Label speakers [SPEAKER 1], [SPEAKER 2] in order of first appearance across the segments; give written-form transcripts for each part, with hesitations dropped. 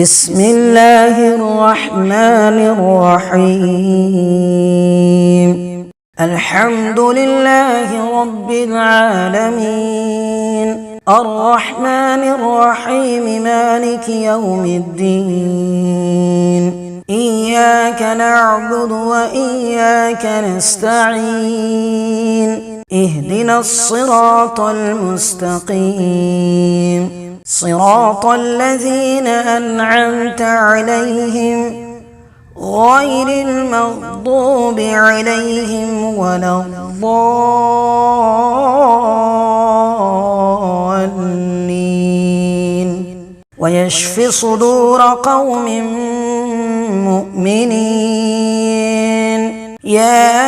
[SPEAKER 1] بسم الله الرحمن الرحيم. الحمد لله رب العالمين، الرحمن الرحيم، مالك يوم الدين. إياك نعبد وإياك نستعين، اهدنا الصراط المستقيم، صراط الذين أنعمت عليهم غير المغضوب عليهم ولا الضالين. ويشفي صدور قوم مؤمنين. يا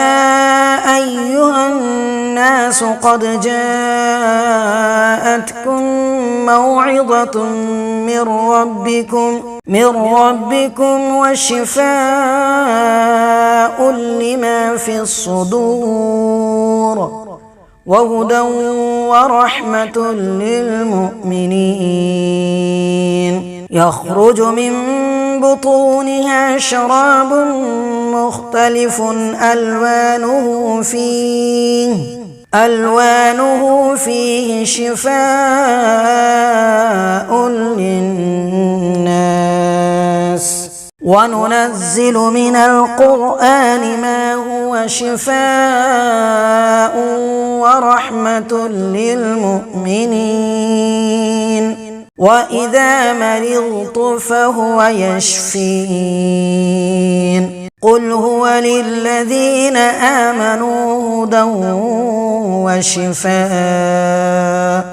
[SPEAKER 1] أيها الناس قد جاءتكم موعظة من ربكم وشفاء لما في الصدور وهدى ورحمة للمؤمنين. يخرج من بطونها شراب مختلف ألوانه فيه شفاء للناس. وننزل من القرآن ما هو شفاء ورحمة للمؤمنين. وإذا مرضت فهو يشفين. قل هو للذين آمنوا هدى وشفاء.